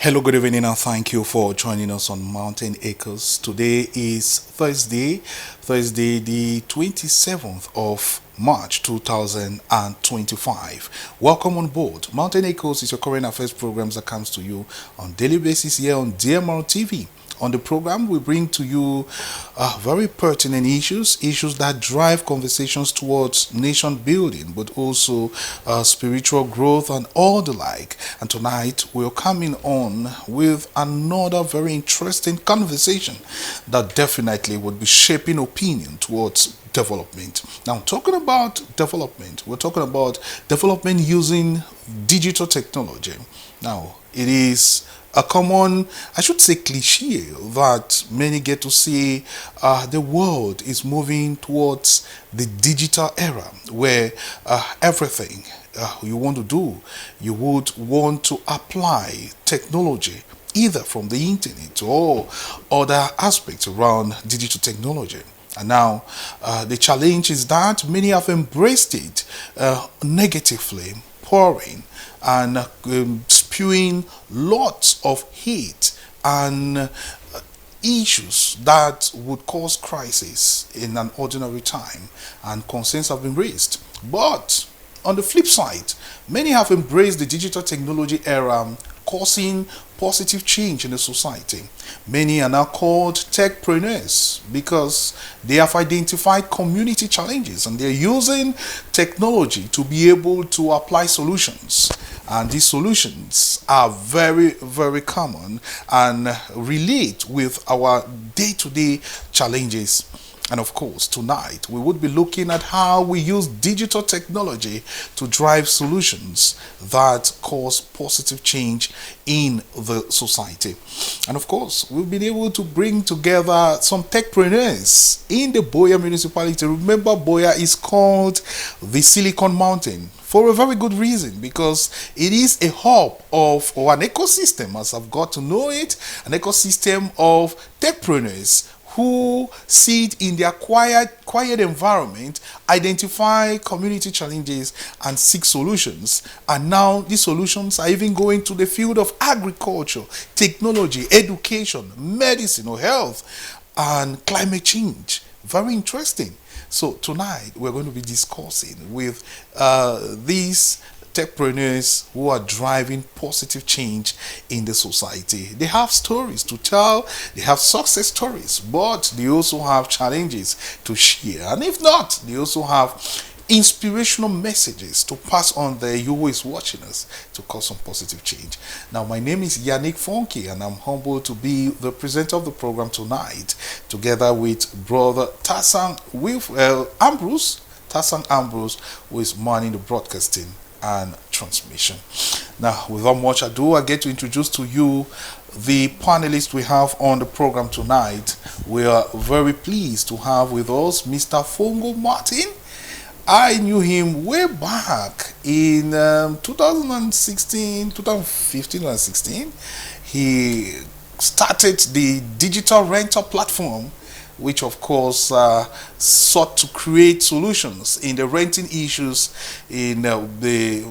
Hello, good evening, and thank you for joining us on Mountain Acres. Today is Thursday, the 27th of March 2025. Welcome on board. Mountain Acres is your current affairs programs that comes to you on daily basis here on DMR TV. On the program, we bring to you very pertinent issues that drive conversations towards nation building, but also spiritual growth and all the like. And tonight, we're coming on with another very interesting conversation that definitely would be shaping opinion towards development. Now, talking about development, we're talking about development using digital technology. Now, it is a common, I should say, cliche that many get to see the world is moving towards the digital era where everything you want to do, you would want to apply technology either from the internet or other aspects around digital technology. And now the challenge is that many have embraced it negatively, pouring and spewing lots of hate and issues that would cause crisis in an ordinary time, and concerns have been raised. But on the flip side, many have embraced the digital technology era, causing positive change in the society. Many are now called techpreneurs because they have identified community challenges and they're using technology to be able to apply solutions. And these solutions are very, very common and relate with our day-to-day challenges. And of course, tonight we would be looking at how we use digital technology to drive solutions that cause positive change in the society. And of course, we've been able to bring together some techpreneurs in the Boya municipality. Remember, Boya is called the Silicon Mountain for a very good reason, because it is a hub of, or an ecosystem, as I've got to know it, an ecosystem of techpreneurs who sit in their quiet environment, identify community challenges and seek solutions. And now these solutions are even going to the field of agriculture, technology, education, medicine or health, and climate change. Very interesting. So tonight we're going to be discussing with these techpreneurs who are driving positive change in the society. They have stories to tell, they have success stories, but they also have challenges to share. And if not, they also have inspirational messages to pass on there. You who is watching us to cause some positive change. Now, my name is Yannick Fonke, and I'm humbled to be the presenter of the program tonight, together with brother Tassan Ambrose, who is manning the broadcasting and transmission. Now, without much ado, I get to introduce to you the panelists we have on the program tonight. We are very pleased to have with us Mr. Fongo Martin. I knew him way back in 2015 and 16. He started the digital rental platform, which of course sought to create solutions in the renting issues in the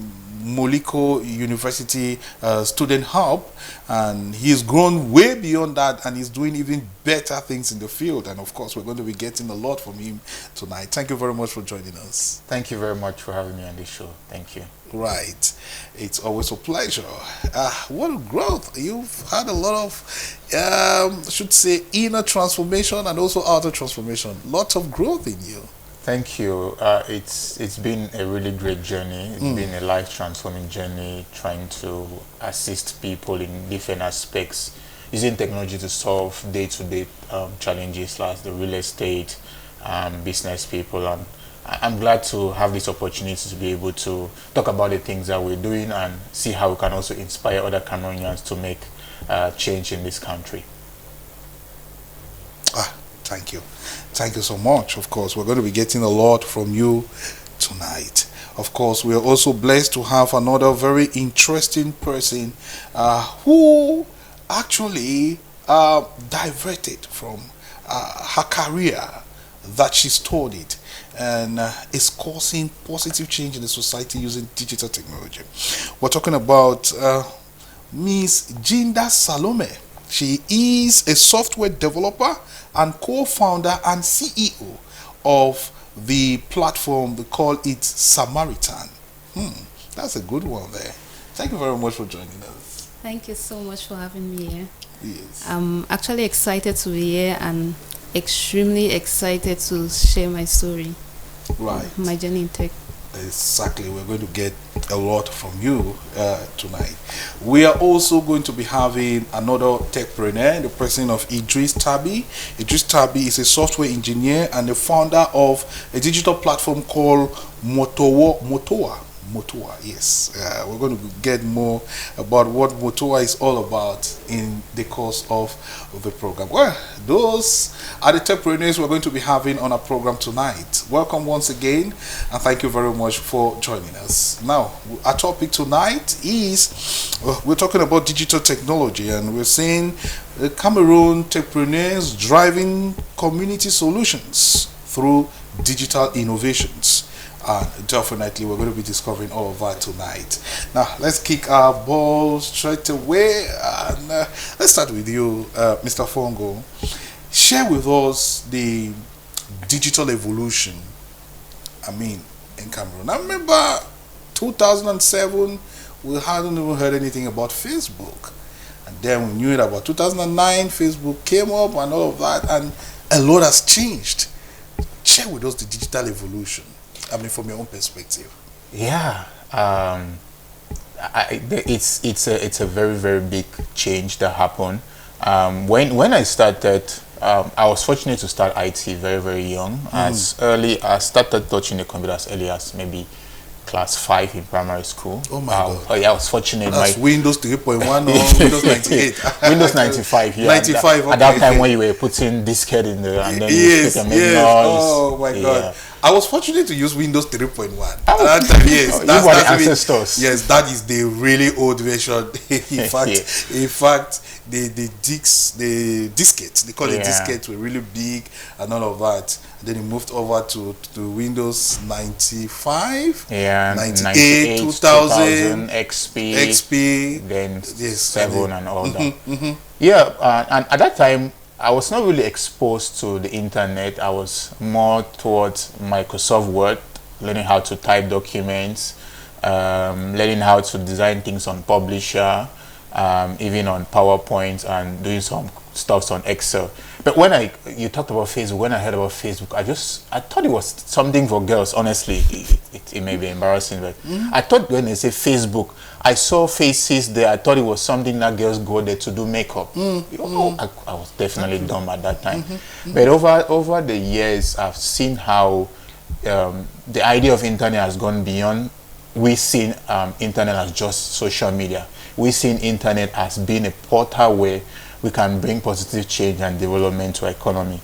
Moliko University Student Hub, and he's grown way beyond that and he's doing even better things in the field. And of course, we're going to be getting a lot from him tonight. Thank you very much for joining us. Thank you very much for having me on this show. Thank you. Right, it's always a pleasure. What a growth! You've had a lot of, I should say, inner transformation and also outer transformation. Lots of growth in you. Thank you. It's been a really great journey. It's been a life-transforming journey, trying to assist people in different aspects, using technology to solve day-to-day challenges like the real estate, business people, and I'm glad to have this opportunity to be able to talk about the things that we're doing and see how we can also inspire other Cameroonians to make change in this country. Thank you. Thank you so much. Of course, we're going to be getting a lot from you tonight. Of course, we are also blessed to have another very interesting person who actually diverted from her career that she studied and is causing positive change in the society using digital technology. We're talking about Miss Jinda Salome. She is a software developer and co-founder and CEO of the platform. They call it Samaritan. That's a good one there. Thank you very much for joining us. Thank you so much for having me here. Yes. I'm actually excited to be here and extremely excited to share my story. Right. My journey in tech. Exactly. We're going to get a lot from you tonight. We are also going to be having another techpreneur, the person of Idris Tabi. Idris Tabi is a software engineer and the founder of a digital platform called Motoa, yes. We're going to get more about what Motoa is all about in the course of the program. Well, those are the techpreneurs we're going to be having on our program tonight. Welcome once again, and thank you very much for joining us. Now, our topic tonight is, we're talking about digital technology, and we're seeing Cameroon techpreneurs driving community solutions through digital innovations. And definitely we're going to be discovering all of that tonight. Now let's kick our ball straight away, and let's start with you, Mr. Fongo. Share with us the digital evolution, in Cameroon. I remember 2007, we hadn't even heard anything about Facebook, and then we knew it about 2009. Facebook came up and all of that, and a lot has changed. Share with us the digital evolution, from your own perspective. Yeah, it's a very, very big change that happened. When I started, I was fortunate to start IT very, very young. I started touching the computer as early as maybe class 5 in primary school. Oh my God. Oh yeah, I was fortunate. That's Windows 3.1 or Windows 98? Windows 95, yeah. 95, okay. At that time when you were putting diskette in there and then yes, you make yes. noise. Oh my God. I was fortunate to use Windows 3.1. At that time, yes. You were the ancestors. Yes, that is the really old version. In fact, the diskettes, they call it diskettes, were really big and all of that. And then it moved over to Windows 95, 98, 2000, XP, then 7 and all that. And at that time, I was not really exposed to the internet. I was more towards Microsoft Word, learning how to type documents, learning how to design things on Publisher, even on PowerPoint, and doing some stuff on Excel. But when you talked about Facebook, when I heard about Facebook, I thought it was something for girls. Honestly, it may be embarrassing, but I thought when they say Facebook, I saw faces there. I thought it was something that girls go there to do makeup. I was definitely dumb at that time. But over the years, I've seen how the idea of internet has gone beyond. We've seen internet as just social media. We've seen internet as being a portal where we can bring positive change and development to our economy.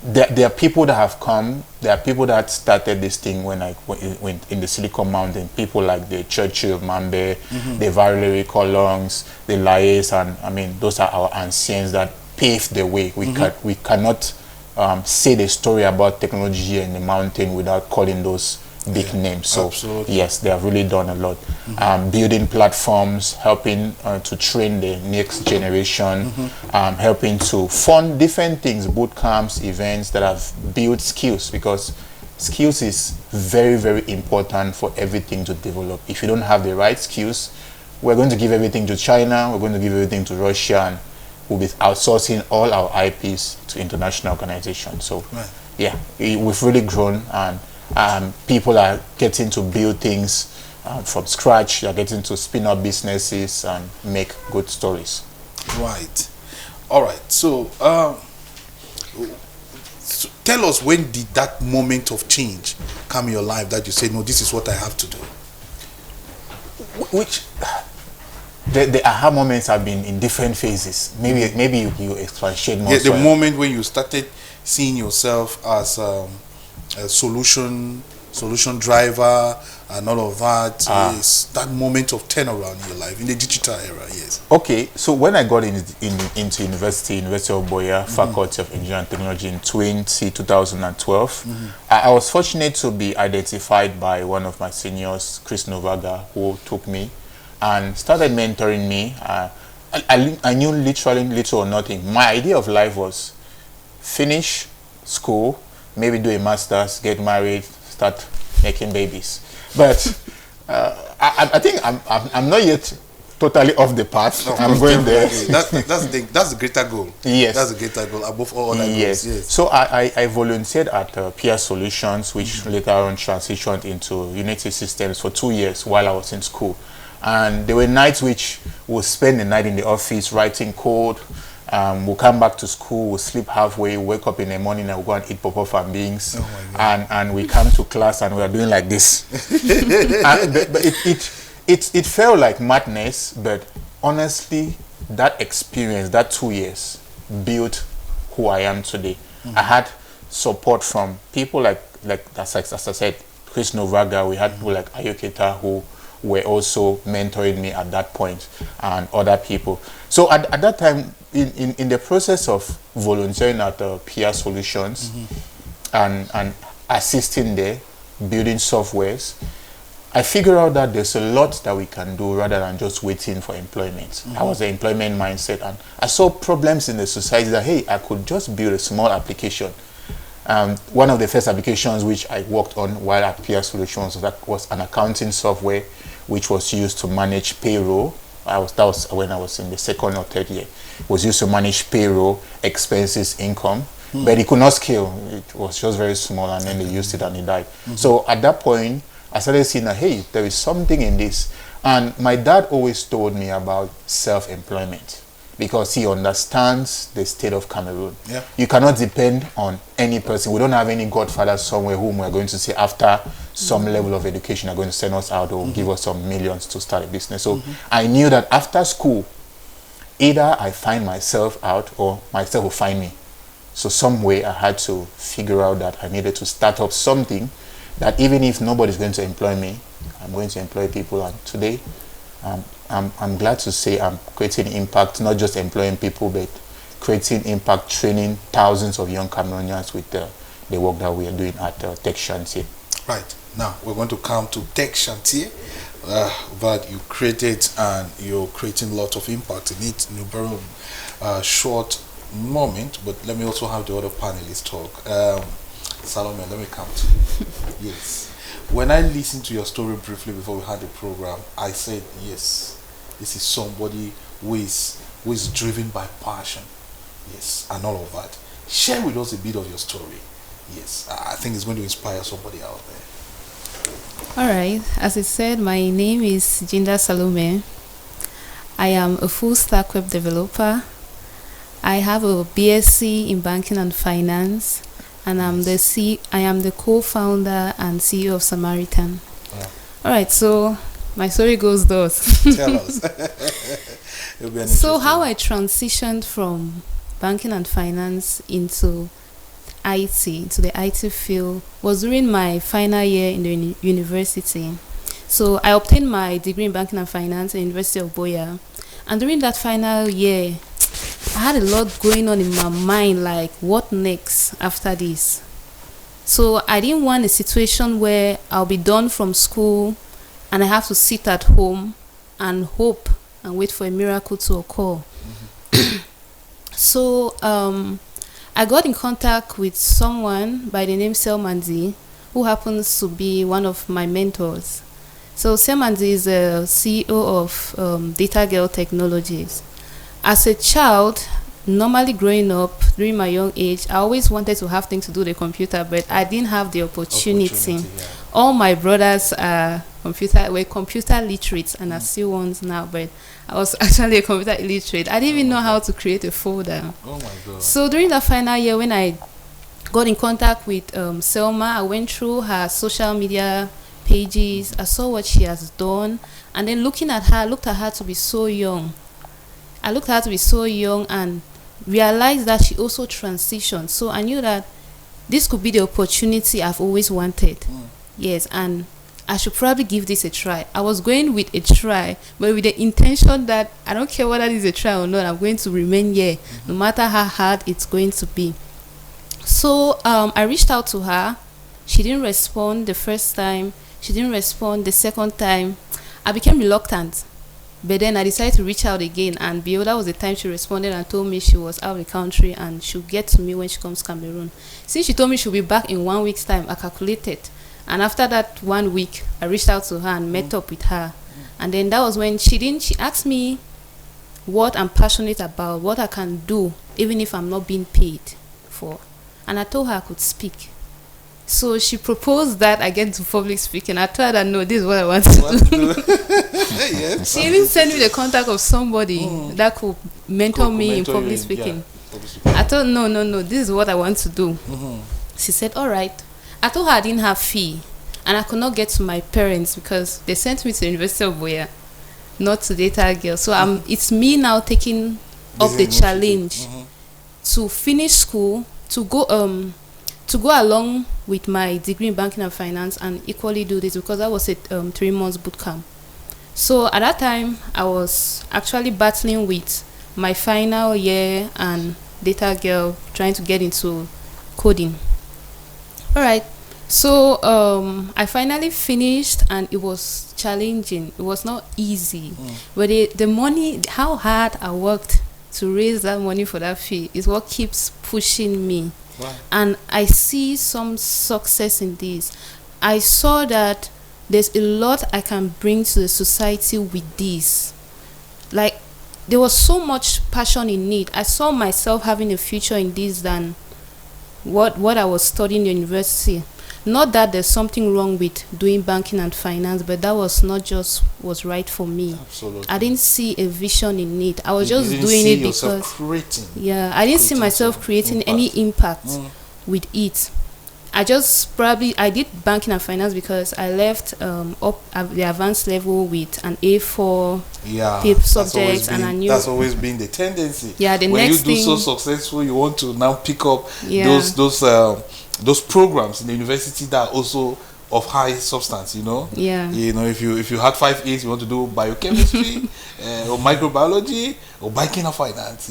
There are people that have come. There are people that started this thing when I went in the Silicon Mountain. People like the Churchill, Mambe, the Valerie Colons, the Laes, and those are our ancients that paved the way. We cannot say the story about technology here in the mountain without calling those big names. So absolutely. Yes, they have really done a lot. Building platforms, helping to train the next generation, helping to fund different things, boot camps, events that have built skills, because skills is very, very important for everything to develop. If you don't have the right skills, we're going to give everything to China, we're going to give everything to Russia, and we'll be outsourcing all our IPs to international organizations. So yeah, we've really grown, and people are getting to build things from scratch. They're getting to spin up businesses and make good stories. Right. All right. So, tell us, when did that moment of change come in your life that you said, no, this is what I have to do? Which the aha moments have been in different phases. Maybe you expatiate more. Yeah, the moment when you started seeing yourself as a solution driver and all of that, is that moment of turnaround in your life in the digital era. Yes. Okay, so when I got into University of Boya, Faculty of Engineering and Technology in 2012, I was fortunate to be identified by one of my seniors, Chris Novaga, who took me and started mentoring me. I knew literally little or nothing. My idea of life was finish school, maybe do a master's, get married, start making babies. But I think I'm not yet totally off the path. No, I'm going there. That's the greater goal. Yes. That's the greater goal above all other Yes. goals. Yes. So I volunteered at Peer Solutions, which later on transitioned into Unity Systems for 2 years while I was in school. And there were nights which we'll spend the night in the office writing code. We'll come back to school, we'll sleep halfway, wake up in the morning and we'll go and eat pop-off and beans. Oh my God. And we come to class and we are doing like this. But it felt like madness, but honestly, that experience, that 2 years, built who I am today. I had support from people like as I said, Chris Novaga. We had people like Ayoketa who were also mentoring me at that point, and other people. So at that time, in the process of volunteering at Peer Solutions and assisting there, building softwares, I figured out that there's a lot that we can do rather than just waiting for employment. I was an employment mindset, and I saw problems in the society that, hey, I could just build a small application. One of the first applications which I worked on while at Peer Solutions was an accounting software which was used to manage payroll. That was when I was in the second or third year. It was used to manage payroll, expenses, income, but it could not scale. It was just very small, and then they used it and it died. So at that point, I started seeing that, hey, there is something in this. And my dad always told me about self-employment because he understands the state of Cameroon. Yeah. You cannot depend on any person. We don't have any godfather somewhere whom we're going to say after some level of education are going to send us out or give us some millions to start a business. So I knew that after school, either I find myself out or myself will find me. So some way I had to figure out that I needed to start up something that even if nobody's going to employ me, I'm going to employ people. And today, I'm glad to say I'm creating impact, not just employing people, but creating impact, training thousands of young Cameroonians with the work that we are doing at Tech Chantier. Right. Now, we're going to come to Tech Chantier that you created, and you're creating a lot of impact in it in a very short moment. But let me also have the other panelists talk. Salome, let me come to you. Yes. When I listened to your story briefly before we had the program, I said, yes, this is somebody who is driven by passion. Yes, and all of that. Share with us a bit of your story. Yes, I think it's going to inspire somebody out there. All right. As I said, my name is Jinda Salome. I am a full stack web developer. I have a BSc in banking and finance. And I am the co-founder and CEO of Samaritan. Yeah. All right, so my story goes thus. Tell us. So how I transitioned from banking and finance into the IT field, was during my final year in the university. So I obtained my degree in banking and finance at the University of Boya. And during that final year, I had a lot going on in my mind, like what next after this. So I didn't want a situation where I'll be done from school and I have to sit at home and hope and wait for a miracle to occur. So I got in contact with someone by the name Selmanzi, who happens to be one of my mentors. So Selmanzi is the CEO of Data Girl Technologies. As a child, normally growing up during my young age, I always wanted to have things to do with the computer, but I didn't have the opportunity. Yeah. All my brothers were computer literate, and are still ones now, but I was actually a computer illiterate. I didn't even know how to create a folder. Oh my God. So during the final year, when I got in contact with Selma, I went through her social media pages. I saw what she has done, and then looked at her to be so young. I looked at her to be so young and realized that she also transitioned. So I knew that this could be the opportunity I've always wanted. Yes, and I should probably give this a try. I was going with a try, but with the intention that I don't care whether this is a try or not, I'm going to remain here, no matter how hard it's going to be. So I reached out to her. She didn't respond the first time. She didn't respond the second time. I became reluctant. But then I decided to reach out again, and that was the time she responded and told me she was out of the country and she'll get to me when she comes to Cameroon. Since she told me she'll be back in 1 week's time, I calculated. And after that 1 week, I reached out to her and met up with her. And then that was when she asked me what I'm passionate about, what I can do, even if I'm not being paid for. And I told her I could speak. So she proposed that I get to public speaking. I told her, no, this is what I want to do. Yes. She even sent me the contact of somebody that could mentor me in public speaking. I told her, no, this is what I want to do. She said, all right. I told her I didn't have fee, and I could not get to my parents because they sent me to the University of Boya, not to Data Girl. So it's me now taking up the challenge to finish school, to go along with my degree in banking and finance and equally do this, because that was a 3 months boot camp. So at that time, I was actually battling with my final year and Data Girl, trying to get into coding. All right. So I finally finished, and it was challenging. It was not easy. But the money, how hard I worked to raise that money for that fee is what keeps pushing me. Wow. And I see some success in this. I saw that there's a lot I can bring to the society with this. Like, there was so much passion in it. I saw myself having a future in this than what I was studying in university. Not that there's something wrong with doing banking and finance, but that was not just was right for me. Absolutely. I didn't see a vision in it. I was just didn't doing see it yourself because creating. Yeah, I didn't see myself creating any impact with it. I did banking and finance because I left up at the advanced level with an A4 PIP subjects, and I knew that's always been the tendency. Yeah, when next you do thing, so successful, you want to now pick up those programs in the university that are also of high substance. Yeah. If you had 5 A's, you want to do biochemistry or microbiology or banking and finance.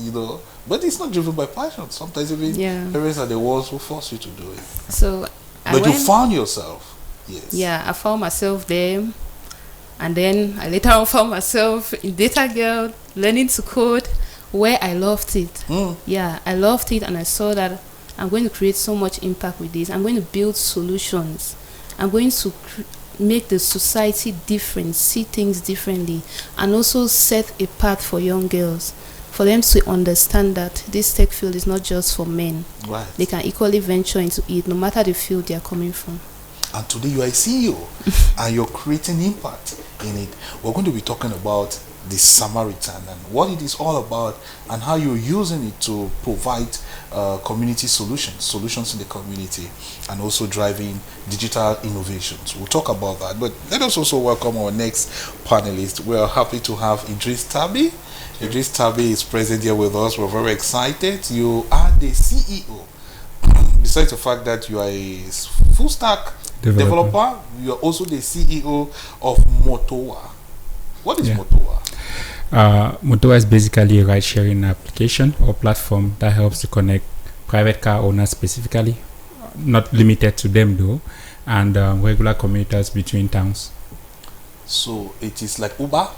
But it's not driven by passion. Sometimes even parents are the ones who force you to do it. So, you found yourself. Yes. Yeah, I found myself there, and then I later on found myself in Data Girl, learning to code, where I loved it. Yeah, I loved it, and I saw that I'm going to create so much impact with this. I'm going to build solutions. I'm going to make the society different, see things differently, and also set a path for young girls, for them to understand that this tech field is not just for men. Right. They can equally venture into it, no matter the field they are coming from. And today you are a CEO and you're creating impact in it. We're going to be talking about the Samaritan and what it is all about, and how you're using it to provide community solutions in the community, and also driving digital innovations. We'll talk about that. But let us also welcome our next panelist. We are happy to have Idris Tabi. Idris Tabi is present here with us. We're very excited. You are the CEO. Besides the fact that you are a full stack developer, you are also the CEO of Motowa. What is Motowa? Motowa is basically a ride-sharing application or platform that helps to connect private car owners specifically, not limited to them though, and regular commuters between towns. So it is like Uber?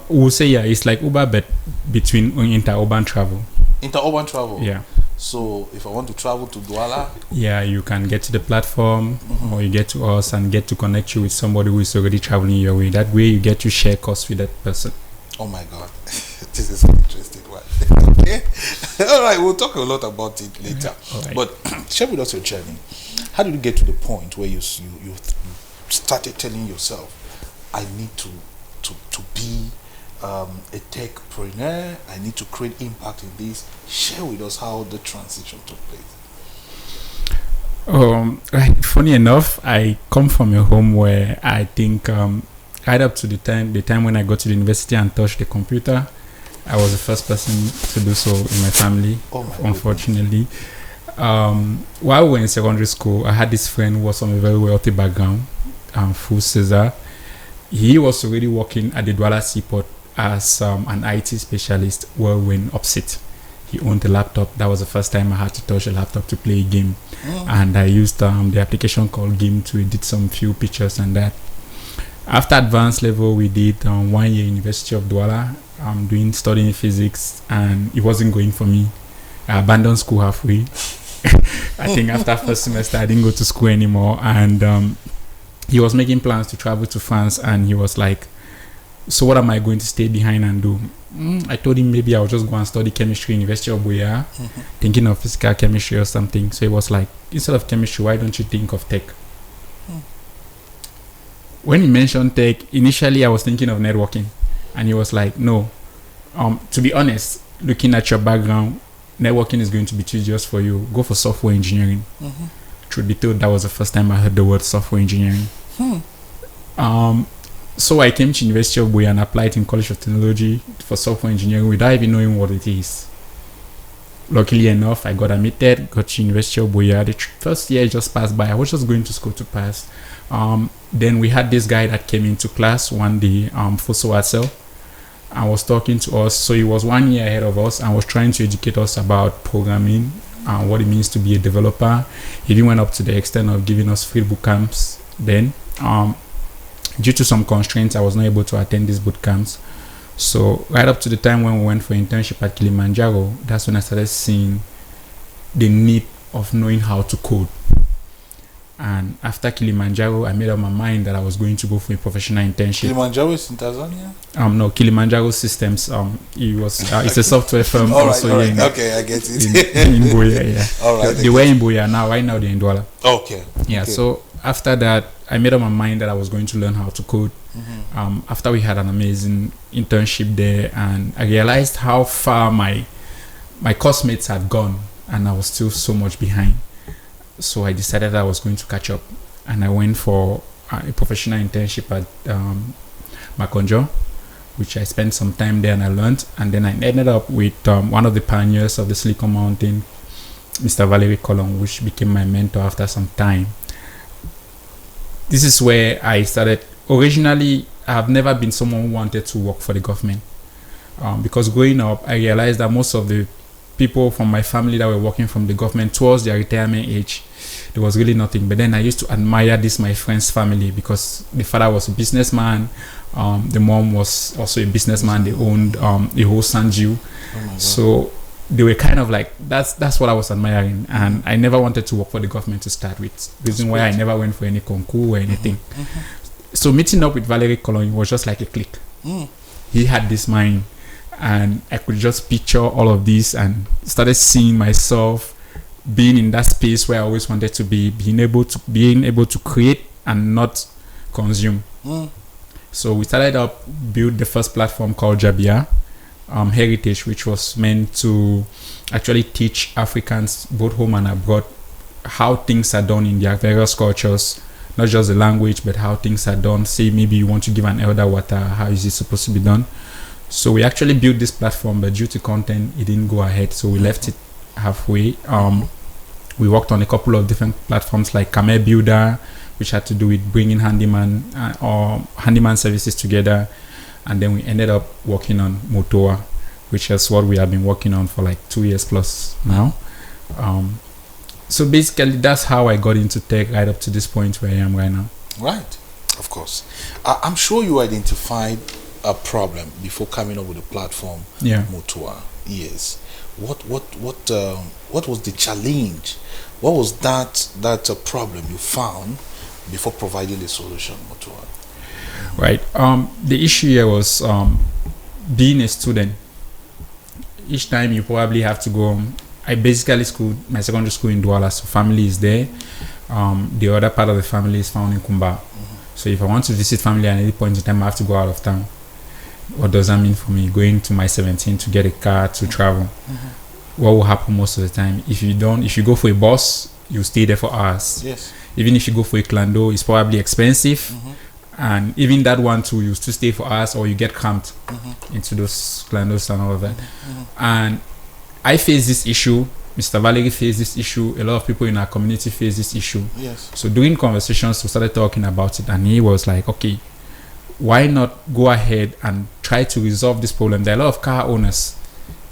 We'll say it's like Uber, but between interurban travel. Interurban travel? Yeah. So if I want to travel to Douala, you can get to the platform, or you get to us and get to connect you with somebody who is already traveling your way. That way you get to share costs with that person. Oh my God, this is an interesting one. Okay, all right, we'll talk a lot about it later. Right. But share with us your journey. How did you get to the point where you started telling yourself, I need to be a techpreneur, I need to create impact in this? Share with us how the transition took place. Funny enough, I come from a home where I think right up to the time when I got to the university and touched the computer, I was the first person to do so in my family. Unfortunately, while we were in secondary school, I had this friend who was from a very wealthy background, Full Cesar. He was already working at the Douala Seaport as an IT specialist while we were in Upset. He owned a laptop. That was the first time I had to touch a laptop to play a game. And I used the application called Game to edit some few pictures and that. After advanced level, we did 1 year University of Douala, studying physics, and it wasn't going for me. I abandoned school halfway. I think after first semester, I didn't go to school anymore, and he was making plans to travel to France, and he was like, so what am I going to stay behind and do? I told him maybe I'll just go and study chemistry, University of Boya, thinking of physical chemistry or something. So he was like, instead of chemistry, why don't you think of tech? When he mentioned tech, initially I was thinking of networking, and he was like, no, to be honest, looking at your background, networking is going to be tedious for you. Go for software engineering. Truth be told, that was the first time I heard the word software engineering. So I came to University of Boya and applied in College of Technology for software engineering without even knowing what it is. Luckily enough, I got admitted, got to University of Boya. The first year just passed by. I was just going to school to pass. Then we had this guy that came into class one day, Foso Asel, and was talking to us. So he was 1 year ahead of us and was trying to educate us about programming and what it means to be a developer. He even went up to the extent of giving us free boot camps then. Due to some constraints, I was not able to attend these boot camps. So right up to the time when we went for internship at Kilimanjaro, that's when I started seeing the need of knowing how to code. And after Kilimanjaro, I made up my mind that I was going to go for a professional internship. Kilimanjaro is in Tanzania? No, Kilimanjaro Systems. It's a software firm also here. Okay, I get it. In Boya, yeah. All right. They were in Boya now. Right now they're in Douala. Okay. Yeah. Okay. So after that, I made up my mind that I was going to learn how to code. After we had an amazing internship there, and I realized how far my classmates had gone, and I was still so much behind. So I decided I was going to catch up, and I went for a professional internship at Makonjo, which I spent some time there and I learned. And then I ended up with one of the pioneers of the Silicon Mountain, Mr. Valerie Colon, which became my mentor after some time. This is where I started. Originally, I have never been someone who wanted to work for the government, because growing up, I realized that most of the people from my family that were working from the government towards their retirement age, there was really nothing. But then I used to admire my friend's family, because the father was a businessman, the mom was also a businessman. They owned the whole Sanju. So they were kind of like, that's what I was admiring, and I never wanted to work for the government to start with. Reason why I never went for any concours or anything. So meeting up with Valerie Colon was just like a click. He had this mind, and I could just picture all of this and started seeing myself being in that space where I always wanted to be, being able to create and not consume. So we started up, build the first platform called Jabia Heritage, which was meant to actually teach Africans, both home and abroad, how things are done in their various cultures, not just the language, but how things are done. Say maybe you want to give an elder water, how is it supposed to be done? So we actually built this platform, but due to content, it didn't go ahead. So we left it halfway. We worked on a couple of different platforms like Camera Builder, which had to do with bringing handyman services together. And then we ended up working on Motoa, which is what we have been working on for like 2 years plus now. So basically, that's how I got into tech right up to this point where I am right now. Right, of course. I'm sure you identified a problem before coming up with the platform. Yeah. Motoa. Yes. What was the challenge? What was that problem you found before providing the solution, Motoa? Right. The issue here was being a student. Each time you probably have to go. I basically schooled my secondary school in Douala, so family is there. The other part of the family is found in Kumba. So if I want to visit family at any point in time, I have to go out of town. What does that mean for me? Going to my 17 to get a car to travel. What will happen most of the time? If you go for a bus, you stay there for hours. Yes. Even if you go for a clando, it's probably expensive. And even that one too, you still stay for hours, or you get cramped into those clandos and all of that. And I face this issue. Mr. Valerie faced this issue. A lot of people in our community face this issue. Yes. So during conversations, we started talking about it, and he was like, okay, why not go ahead and try to resolve this problem? There are a lot of car owners.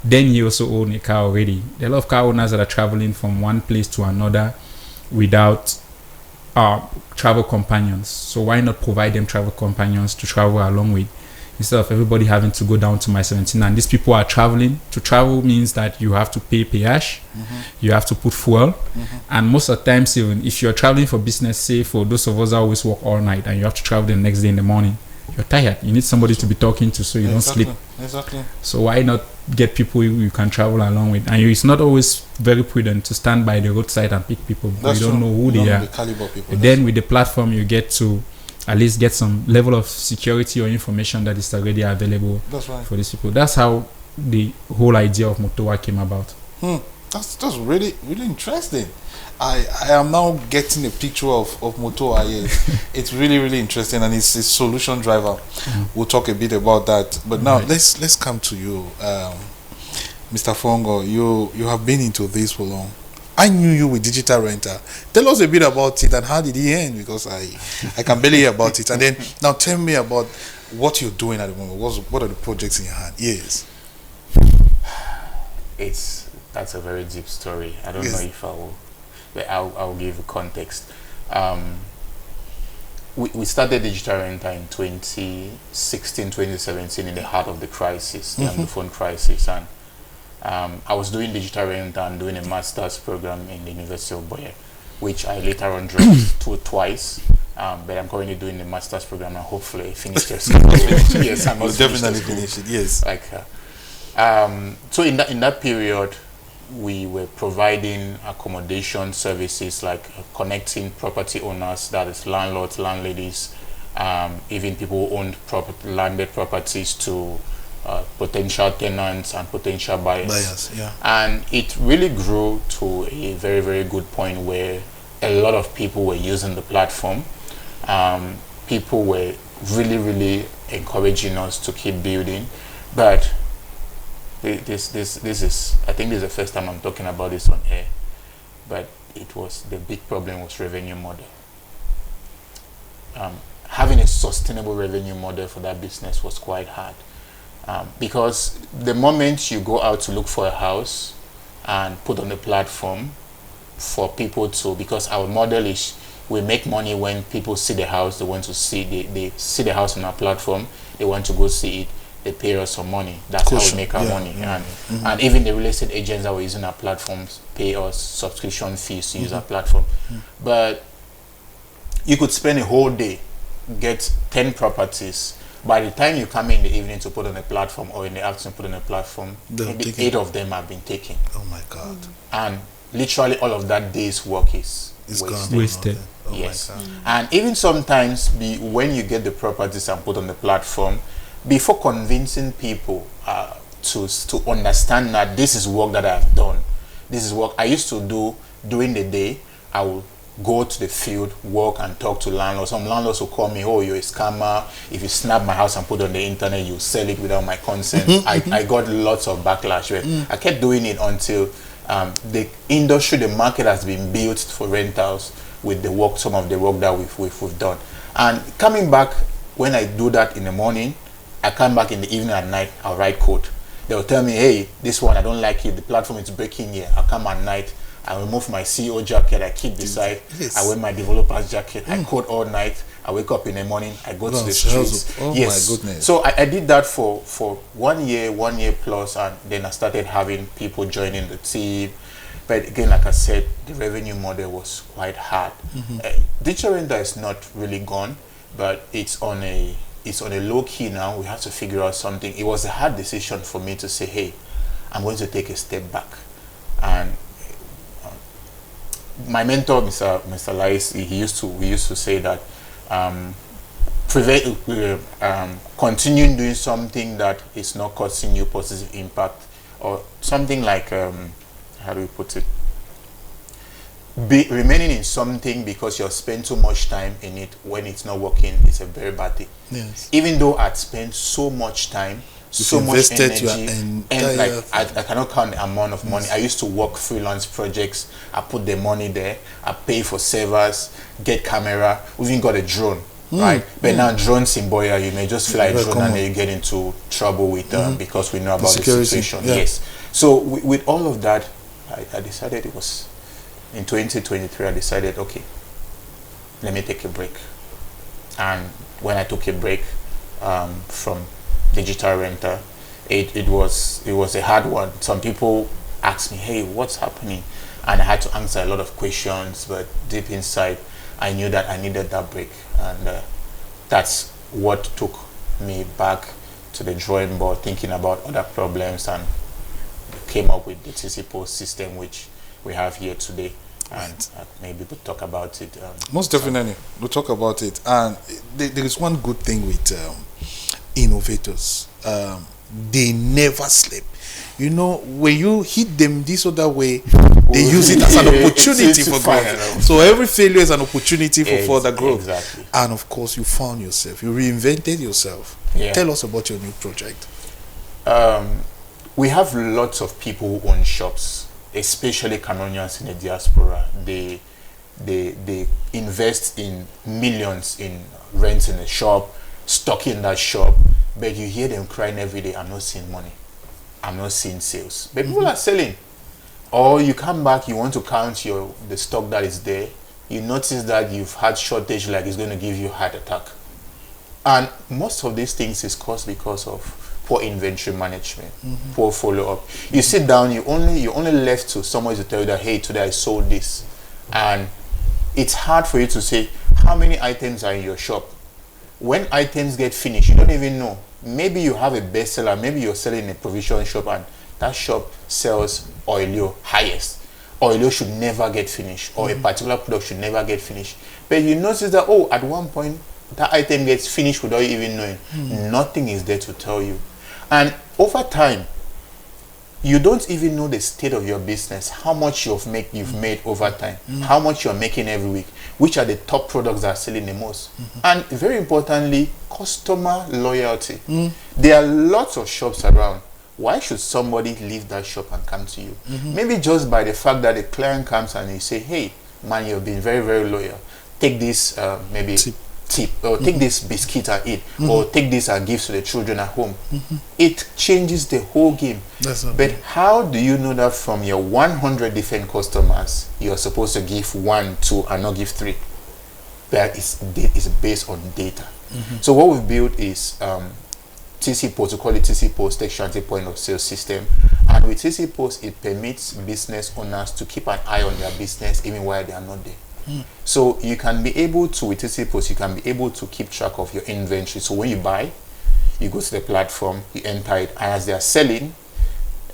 Then he also owned a car already. There are a lot of car owners that are traveling from one place to another without travel companions. So why not provide them travel companions to travel along with, instead of everybody having to go down to my 17? And these people are traveling. To travel means that you have to pay peage, you have to put fuel, and most of the times, even if you're traveling for business, say for those of us that always work all night and you have to travel the next day in the morning, you're tired. You need somebody to be talking to so you don't sleep. Exactly. So why not get people you can travel along with? And it's not always very prudent to stand by the roadside and pick people because you don't know who they are. The caliber people. Then with the platform, you get to at least get some level of security or information that is already available for these people. That's how the whole idea of Motowa came about. That's really interesting. I am now getting a picture of Motowa here. It's really interesting, and it's a solution driver. We'll talk a bit about that. But now let's come to you, Mr. Fongo. You have been into this for long. I knew you with Digital Renter. Tell us a bit about it and how did it end, because I can barely hear about it. And then now tell me about what you're doing at the moment. What are the projects in your hand? Yes. That's a very deep story. I don't know if I will, but I'll give you context. We started Digital Renter in 2016, 2017 in the heart of the crisis, the Anglophone crisis, and I was doing Digital Renter and doing a master's program in the University of Boyer, which I later on dropped twice. But I'm currently doing the master's program and hopefully finish the school. Yes, I must definitely finish it. Yes. So in that period, we were providing accommodation services like connecting property owners, that is landlords, landladies, even people who owned landed properties to potential tenants and potential buyers. And it really grew to a very good point where a lot of people were using the platform. People were really encouraging us to keep building, but this is, I think this is the first time I'm talking about this on air, but the big problem was revenue model. Having a sustainable revenue model for that business was quite hard, because the moment you go out to look for a house and put on the platform for people to, because our model is we make money when people see the house, they see the house on our platform, they want to go see it, they pay us some money. That's how we make our money. And even the real estate agents that were using our platforms pay us subscription fees to use our platform. But you could spend a whole day, get 10 properties. By the time you come in the evening to put on a platform or in the afternoon to put on a platform, maybe 8 of them have been taken. Oh my God. And literally all of that day's work is wasted. Oh yes. And even sometimes when you get the properties and put on the platform, before convincing people to understand that this is work that I've done, this is work I used to do during the day, I will go to the field, work and talk to landlords. Some landlords will call me, oh, you're a scammer. If you snap my house and put it on the internet, you sell it without my consent. I got lots of backlash. I kept doing it until the industry, the market has been built for rentals with the work, some of the work that we've done. And coming back, when I do that in the morning, I come back in the evening at night, I'll write code. They'll tell me, hey, this one, I don't like it. The platform is breaking here. I'll come at night. I remove my CEO jacket. I keep beside. I wear my developer's jacket. I code all night. I wake up in the morning. I go to the streets. Oh yes. My goodness. So I did that for 1 year plus. And then I started having people joining the team. But again, like I said, the revenue model was quite hard. Digital Renter is not really gone, but it's on a low key now. We have to figure out something. It was a hard decision for me to say, hey, I'm going to take a step back. And my mentor, Mr. Lais, we used to say that continuing doing something that is not causing you positive impact, or something like how do we put it? Remaining in something because you've spent too much time in it when it's not working is a very bad thing. Yes. Even though I'd spent so much time, so much energy, and like I cannot count the amount of money. I used to work freelance projects. I put the money there. I pay for servers, get camera. We even got a drone, right? But now drones in Boya, you may just fly a drone and then you get into trouble with because we know about the situation. Yes. So with all of that, I decided it was in 2023. I decided, okay, let me take a break. And when I took a break from digital renter, it was a hard one. Some people asked me, hey, what's happening? And I had to answer a lot of questions, but deep inside I knew that I needed that break, and that's what took me back to the drawing board, thinking about other problems, and came up with the TC Post system, which we have here today. And maybe we'll talk about it. Most definitely, we'll talk about it. And there is one good thing with innovators. They never sleep. You know, when you hit them this other way, they use it as an opportunity for growth. So every failure is an opportunity for further growth. Exactly. And of course, you found yourself. You reinvented yourself. Yeah. Tell us about your new project. We have lots of people who own shops, especially Cameroonians in the diaspora. They invest in millions in renting a shop, stocking that shop, but you hear them crying every day, I'm not seeing money, I'm not seeing sales. But people are selling. Or you come back, you want to count the stock that is there, you notice that you've had shortage, like it's going to give you a heart attack. And most of these things is caused because of poor inventory management, poor follow-up. You sit down, you only left to someone to tell you that, hey, today I sold this. And it's hard for you to say how many items are in your shop. When items get finished, you don't even know. Maybe you have a bestseller, maybe you're selling in a provision shop and that shop sells oilio highest. Oilio should never get finished, or a particular product should never get finished. But you notice that, oh, at one point, that item gets finished without you even knowing. Nothing is there to tell you. And over time, you don't even know the state of your business, how much you've made over time, how much you're making every week, which are the top products that are selling the most. And very importantly, customer loyalty. There are lots of shops around. Why should somebody leave that shop and come to you? Maybe just by the fact that the client comes and you say, hey, man, you've been very, very loyal. Take this maybe tip, or take this biscuit and eat, or take this and give to the children at home. It changes the whole game. But how do you know that from your 100 different customers you're supposed to give 1, 2 and not give 3? That is based on data. So what we've built is TC Post. We call it TC Post, Tech Transit Point of Sale System. And with TC Post, it permits business owners to keep an eye on their business even while they are not there. So you can be able to, with TC Post, you can be able to keep track of your inventory. So when you buy, you go to the platform, you enter it, and as they are selling,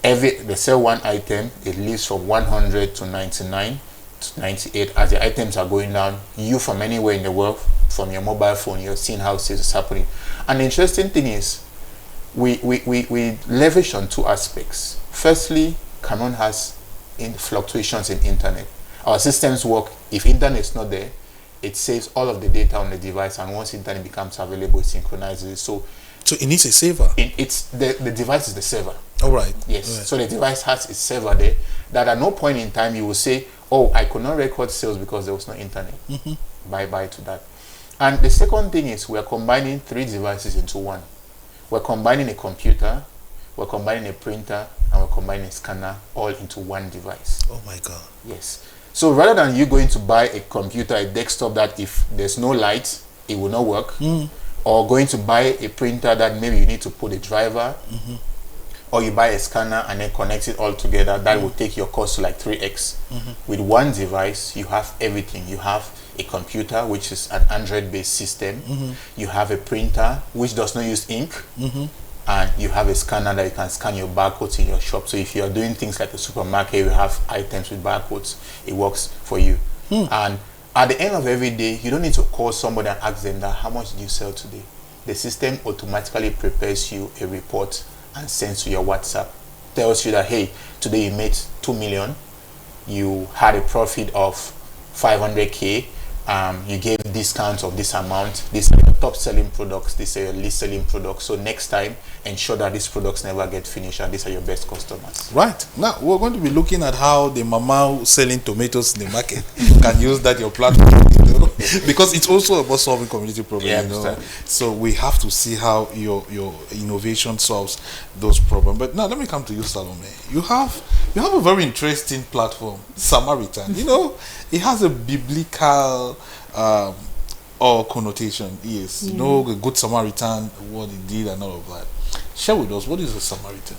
they sell one item, it leaves from 100 to 99 to 98. As the items are going down, you from anywhere in the world, from your mobile phone, you're seeing how sales is happening. And the interesting thing is, we leverage on 2 aspects. Firstly, Cameroon has fluctuations in internet. Our systems work, if internet is not there, it saves all of the data on the device, and once internet becomes available, it synchronizes it. So it needs a server. The device is the server. All right. Yes. All right. So the device has its server there, that at no point in time you will say, oh, I could not record sales because there was no internet. Bye-bye to that. And the second thing is, we are combining 3 devices into one. We're combining a computer, we're combining a printer, and we're combining a scanner all into one device. Oh my God. Yes. So rather than you going to buy a computer, a desktop that if there's no light, it will not work, or going to buy a printer that maybe you need to put a driver, or you buy a scanner and then connect it all together, that will take your cost to like 3x. With one device, you have everything. You have a computer, which is an Android-based system. You have a printer, which does not use ink. And you have a scanner that you can scan your barcodes in your shop. So if you are doing things like a supermarket, you have items with barcodes, it works for you. And at the end of every day, you don't need to call somebody and ask them that, how much did you sell today? The system automatically prepares you a report and sends to your WhatsApp. Tells you that, hey, today you made 2 million, you had a profit of 500k, you gave discounts of this amount, these are your top selling products, these are your least selling products. So next time, ensure that these products never get finished and these are your best customers. Right. Now, we're going to be looking at how the mama selling tomatoes in the market can use that your platform, because it's also about solving community problems, So we have to see how your innovation solves those problems. But now let me come to you, Salome. You have a very interesting platform, Samaritan. It has a biblical um, or connotation. Yes, you Yeah. know, the Good Samaritan, what he did, and all of that. Share with us, what is a Samaritan?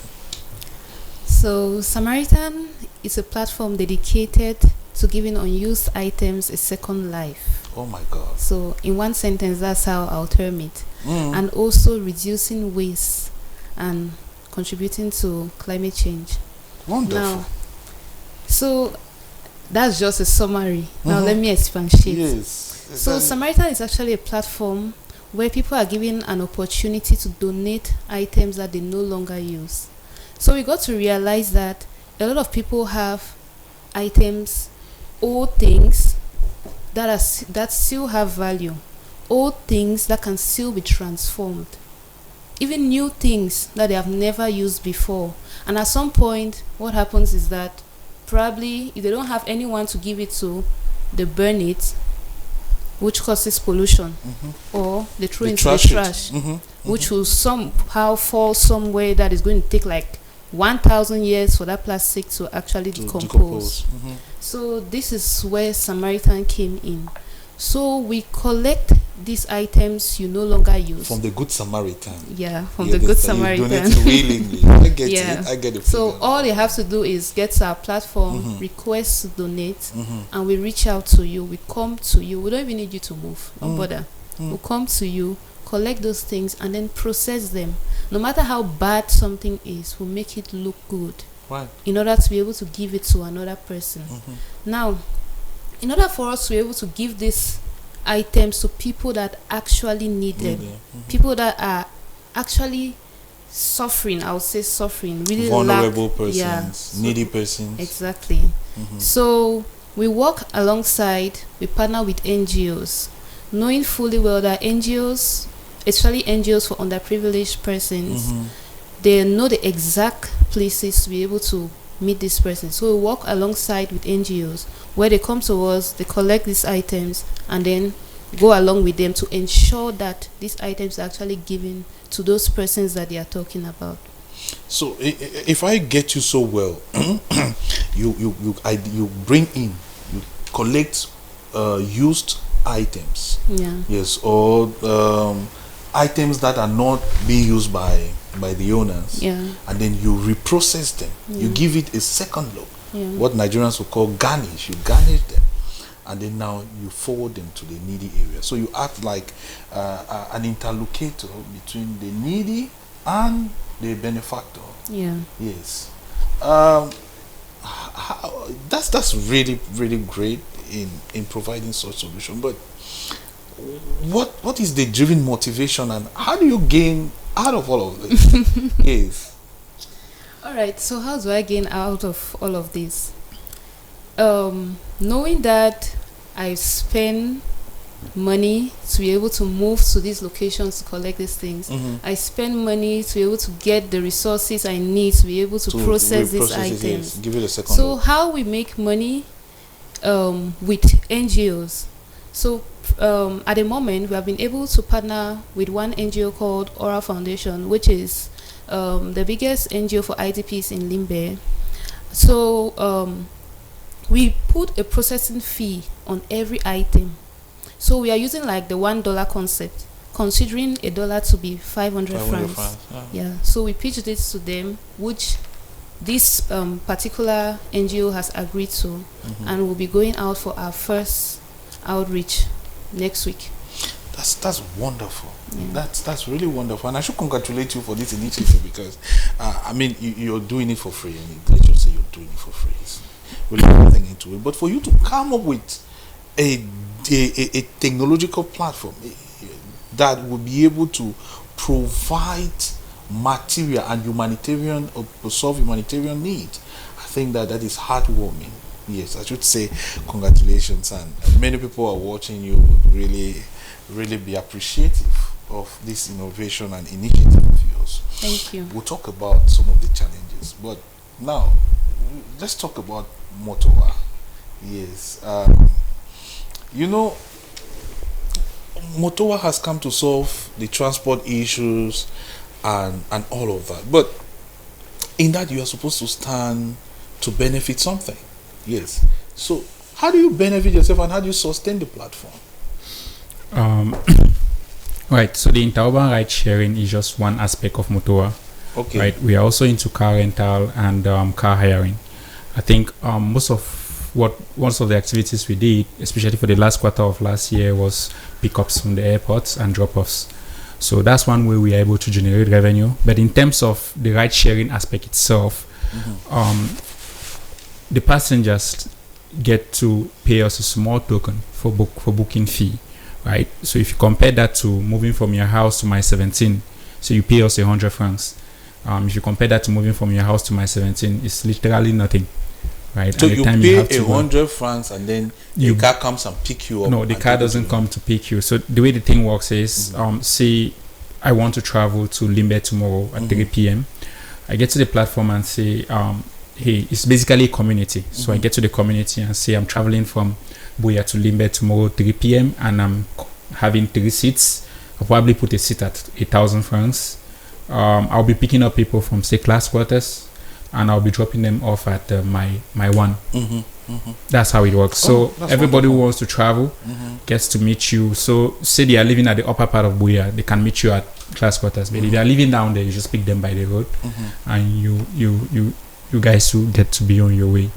So Samaritan is a platform dedicated to giving unused items a second life. Oh my God. So in one sentence, that's how I'll term it. Mm. And also reducing waste and contributing to climate change. Wonderful. Now, so that's just a summary. Now Mhm. let me expatiate. Yes. So Samaritan is actually a platform where people are given an opportunity to donate items that they no longer use. So we got to realize that a lot of people have items, old things that still have value, old things that can still be transformed, even new things that they have never used before. And at some point, what happens is that probably if they don't have anyone to give it to, they burn it, which causes pollution, or they throw into the trash, which will somehow fall somewhere that is going to take like 1,000 years for that plastic to actually decompose. So this is where Samaritan came in. So we collect these items you no longer use. From the Good Samaritan. Yeah, from the Good Samaritan. Donate willingly. I get Yeah. it. I get it. So all they have to do is get to our platform, request to donate, and we reach out to you. We come to you. We don't even need you to move. Don't bother. We'll come to you, collect those things, and then process them. No matter how bad something is, we'll make it look good. Right. In order to be able to give it to another person. Now, in order for us to be able to give these items to people that actually need them, people that are actually suffering, I would say suffering, really vulnerable lack, persons, needy persons. Exactly. So we work alongside, we partner with NGOs, knowing fully well that NGOs, especially NGOs for underprivileged persons, they know the exact places to be able to meet this person. So we work alongside with NGOs where they come to us, they collect these items, and then go along with them to ensure that these items are actually given to those persons that they are talking about. So if I get you so well, you bring in, you collect used items. Yeah. Yes, or items that are not being used by the owners. Yeah. And then you reprocess them. You give it a second look. Yeah. What Nigerians will call garnish. You garnish them, and then now you forward them to the needy area. So you act like an interlocutor between the needy and the benefactor. Yeah. Yes. That's really great in providing such solution. But what is the driven motivation, and how do you gain out of all of this? Yes. All right. So how do I gain out of all of this? Knowing that I spend money to be able to move to these locations to collect these things. I spend money to be able to get the resources I need to be able to process these items. Yes. Give it a second. So how we make money with NGOs. So at the moment, we have been able to partner with one NGO called Aura Foundation, which is the biggest NGO for IDPs in Limbe. So we put a processing fee on every item. So we are using like the $1 concept, considering $1 to be 500 francs. Yeah. So we pitch this to them, which this particular NGO has agreed to, and we'll be going out for our first outreach next week. That's wonderful. Yeah. That's really wonderful, and I should congratulate you for this initiative because I mean you're doing it for free. I mean, let's just say you're doing it for free. It's really nothing into it, but for you to come up with a technological platform that will be able to provide material and humanitarian or solve humanitarian needs, I think that is heartwarming. Yes, I should say congratulations, and many people are watching you would really be appreciative of this innovation and initiative of yours. Thank you. We'll talk about some of the challenges, but now let's talk about Motowa. Yes, you know, Motowa has come to solve the transport issues and all of that, but in that you are supposed to stand to benefit something. Yes. So how do you benefit yourself and how do you sustain the platform? Um, right. So the interurban ride sharing is just one aspect of Motoa. Okay. Right. We are also into car rental and car hiring. I think most of the activities we did, especially for the last quarter of last year, was pickups from the airports and drop-offs. So that's one way we are able to generate revenue. But in terms of the ride sharing aspect itself, the passengers get to pay us a small token for booking fee, right? So if you compare that to moving from your house to my 17, so you pay us 100 francs. If you compare that to moving from your house to my 17, it's literally nothing, right? So At the you time pay have to 100 francs and then the car comes and pick you up. No, the and car take you doesn't to- come to pick you. So the way the thing works is, say I want to travel to Limbe tomorrow at 3 p.m. I get to the platform and say, hey, it's basically a community. So I get to the community and say I'm traveling from Buea to Limbe tomorrow 3 p.m. and I'm having 3 seats. I'll probably put a seat at 1,000 francs. I'll be picking up people from, say, class quarters, and I'll be dropping them off at my one. That's how it works. So that's everybody who wonderful. wants to travel gets to meet you. So say they are living at the upper part of Buea, they can meet you at class quarters. But if they are living down there, you just pick them by the road, and you guys will get to be on your way.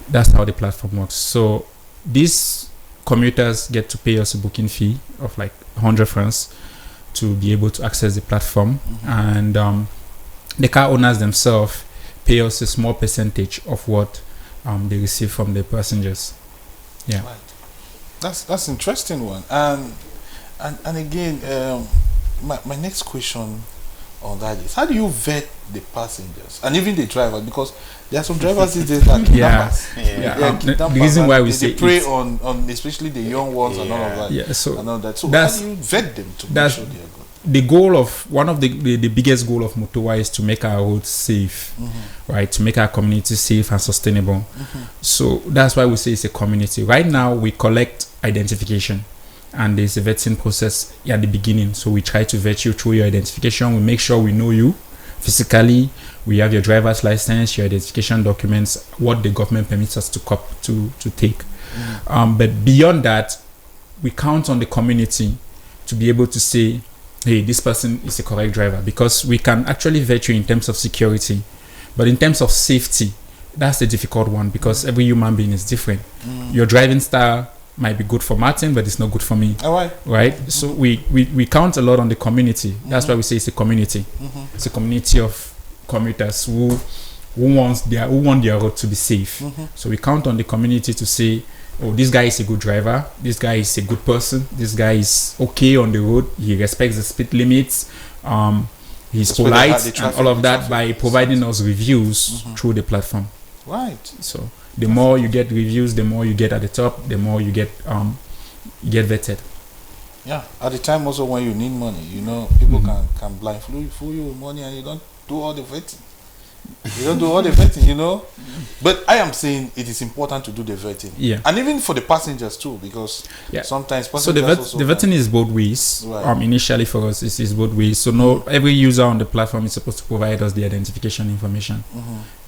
That's how the platform works. So these commuters get to pay us a booking fee of like 100 francs to be able to access the platform, and the car owners themselves pay us a small percentage of what they receive from the passengers. Yeah. Right. That's interesting one. And again, my next question on that is, how do you vet the passengers and even the driver? Because there are some drivers these days that Yeah. kidnappers. The reason why we they say prey it's- on especially the young ones and all of that. Yeah, so and all that. So how that's- do you vet them to make that's- sure they are good? the goal of one of the biggest goal of Motoa is to make our roads safe, right? To make our community safe and sustainable. So that's why we say it's a community. Right now we collect identification, and there's a vetting process at the beginning. So we try to vet you through your identification. We make sure we know you physically. We have your driver's license, your identification documents, what the government permits us to take. But beyond that, we count on the community to be able to say, hey, this person is a correct driver, because we can actually vet you in terms of security, but in terms of safety, that's the difficult one, because every human being is different. Your driving style might be good for Martin, but it's not good for me. All right. Right? So we count a lot on the community. That's why we say it's a community. It's a community of commuters who want their road to be safe. So we count on the community to say, oh, this guy is a good driver, this guy is a good person, this guy is okay on the road, he respects the speed limits, he's That's where they have the polite, and all of that, by providing us reviews through the platform. Right. So the more you get reviews, the more you get at the top, the more you get vetted. Yeah. At the time also when you need money, people can blindfold you with money and you don't do all the vetting. You don't do all the vetting, But I am saying it is important to do the vetting. Yeah. And even for the passengers too, because Yeah. sometimes So the passengers also vetting is both ways. Right. Initially for us, it is both ways. So every user on the platform is supposed to provide us the identification information.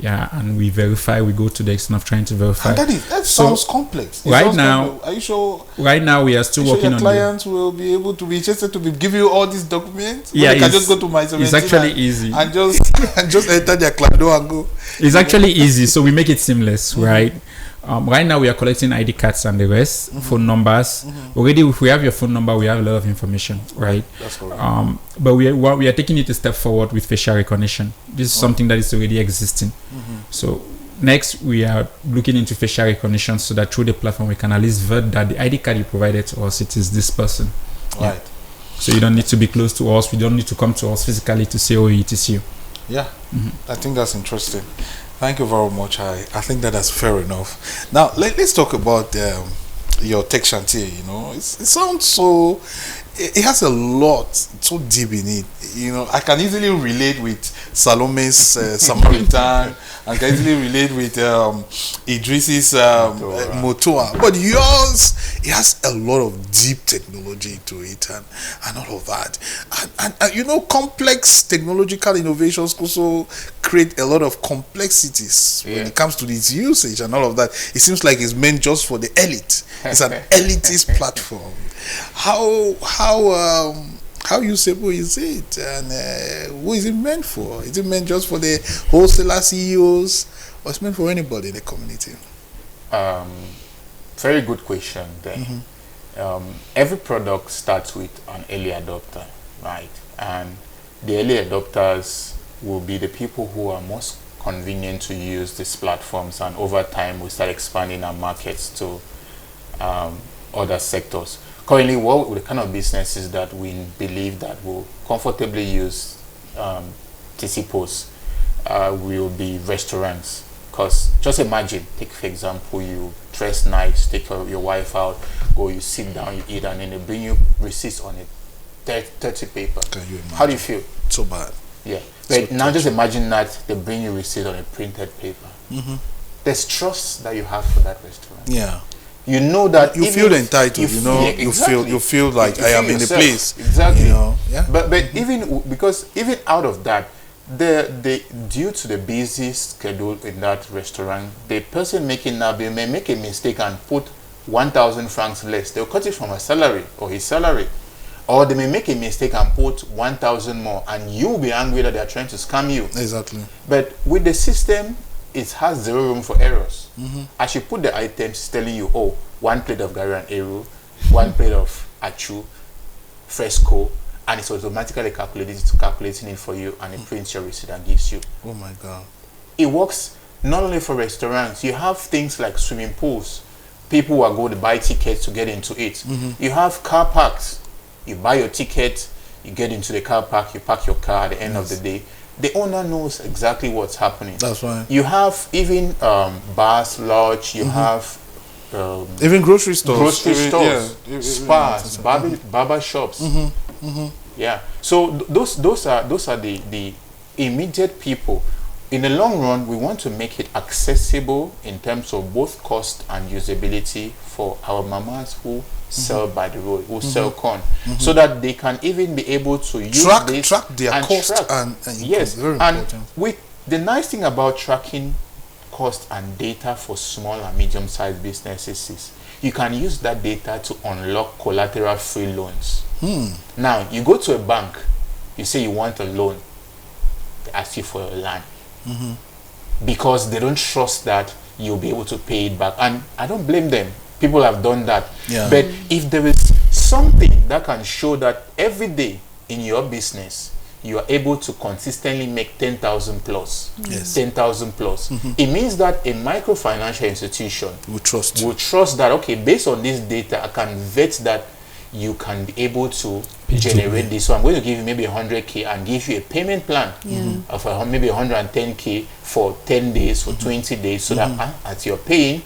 Yeah, and we verify. We go to the extent of trying to verify. And that So, sounds complex. It right sounds now- complex. Are you sure? Right now, we are still Sure working your on clients will be able to be interested to give you all these documents? Yeah, Or they can it's- just go to my 17 It's actually and, easy. and just enter their Clando and go. It's actually easy, so we make it seamless, right? Right now, we are collecting ID cards and the rest, phone numbers. Already, if we have your phone number, we have a lot of information, right? That's correct. But we are taking it a step forward with facial recognition. This is something that is already existing. So next, we are looking into facial recognition, so that through the platform, we can at least vet that the ID card you provided to us, it is this person. Yeah. Right. So you don't need to be close to us. We don't need to come to us physically to say, oh, it is you. Yeah. I think that's interesting. Thank you very much. I think that's fair enough. Now, let's talk about your tech chantier. It sounds so... It has a lot so deep in it. I can easily relate with Salome's Samaritan. I can easily relate with Idris's Motoa. But yours, it has a lot of deep technology to it and all of that. And complex technological innovations also create a lot of complexities when it comes to this usage and all of that. It seems like it's meant just for the elite. It's an elitist platform. How usable is it, and who is it meant for? Is it meant just for the wholesaler CEOs, or it's meant for anybody in the community? Very good question there. Every product starts with an early adopter, right? And the early adopters will be the people who are most convenient to use these platforms, and over time we start expanding our markets to other sectors. Currently, what the kind of businesses that we believe that will comfortably use TCPOS will be restaurants. Because just imagine, take for example, you dress nice, take your wife out, go, you sit down, you eat, and then they bring you receipts on a 30 paper. Can you imagine? How do you feel? So bad. Yeah. But now just imagine that they bring you receipt on a printed paper. There's trust that you have for that restaurant. Yeah. You know that you feel entitled. You know, you feel like I am in the place. Exactly. You know, yeah. But even because even out of that, the due to the busy schedule in that restaurant, the person making that bill may make a mistake and put 1,000 francs less. They'll cut it from her salary or his salary, or they may make a mistake and put 1,000 more, and you'll be angry that they are trying to scam you. Exactly. But with the system, it has zero room for errors. As you put the items, it's telling you, oh, 1 plate of gari and eru, 1 plate of achu, fresco, and it's automatically calculating it for you, and it prints your receipt and gives you. Oh my God. It works not only for restaurants. You have things like swimming pools. People who are going to buy tickets to get into it. You have car parks. You buy your ticket, you get into the car park, you park your car. At the end of the day, the owner knows exactly what's happening. That's right. You have even bars, lodge. You have even grocery stores, spas, barber shops. Yeah. So those are the immediate people. In the long run, we want to make it accessible in terms of both cost and usability for our mamas who sell by the road, who sell corn, so that they can even be able to use track their and cost track. and yes, very and important. with the nice thing about tracking cost and data for small and medium-sized businesses is you can use that data to unlock collateral-free loans. Now, you go to a bank, you say you want a loan, they ask you for your land. Because they don't trust that you'll be able to pay it back. And I don't blame them. People have done that. Yeah. But if there is something that can show that every day in your business, you are able to consistently make 10,000 plus, 10,000 plus, it means that a microfinancial institution will trust that, okay, based on this data, I can vet that you can be able to generate this. So I'm going to give you maybe 100K and give you a payment plan of maybe 110K for 10 days, for 20 days, so that as you're paying,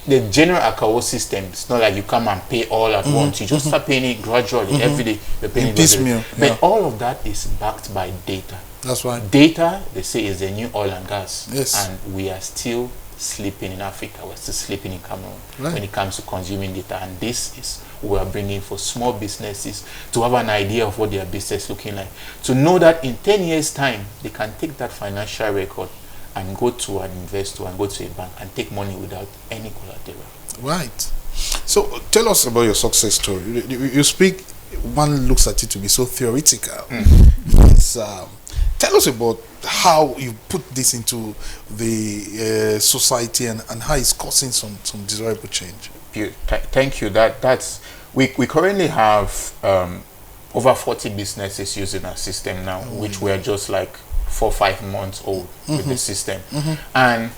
the general account system, it's not like you come and pay all at once. You just start paying it gradually, every day. You're paying it gradually. But all of that is backed by data. That's right. Data, they say, is the new oil and gas. Yes. And we are still sleeping in Africa. We're still sleeping in Cameroon when it comes to consuming data. And this is what we are bringing for small businesses to have an idea of what their business is looking like. To know that in 10 years' time, they can take that financial record and go to an investor and go to a bank and take money without any collateral. Right. So tell us about your success story. You speak, one looks at it to be so theoretical. Tell us about how you put this into the society and how it's causing some desirable change. Thank you. That's we currently have over 40 businesses using our system now, which we are just like 4 or 5 months old with the system. And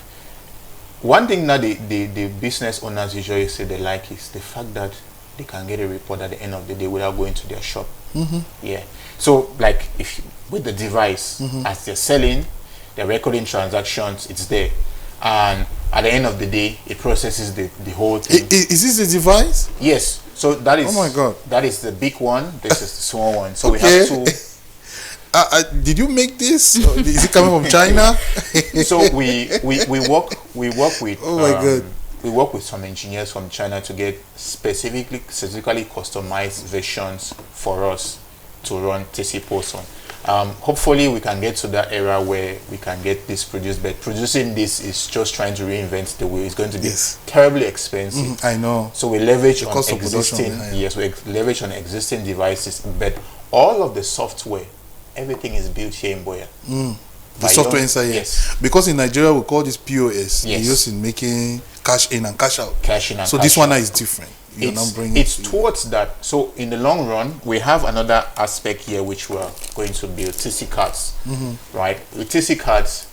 one thing that the business owners usually say they like is the fact that they can get a report at the end of the day without going to their shop. Yeah. So like if with the device, as they're selling, they're recording transactions, it's there. And at the end of the day, it processes the whole thing. Is this the device? Yes. So that is, oh my God, that is the big one. This is the small one. So we have to. Did you make this? Is it coming from China? So we work with. Oh my God. We work with some engineers from China to get specifically customized versions for us to run TCPOS on. Hopefully we can get to that era where we can get this produced, but producing this is just trying to reinvent the way. It's going to be terribly expensive. I know. So we leverage The on cost of existing, production, yes, we leverage on existing devices, but all of the software, everything is built here in Boya. The software inside here. Yes. Because in Nigeria we call this POS. Yes. They use in making cash in and cash out. Cash in and so cash this one out. is different. You're It's, not bringing it's towards that. So in the long run, we have another aspect here which we're going to build, TC cards, right? With TC cards,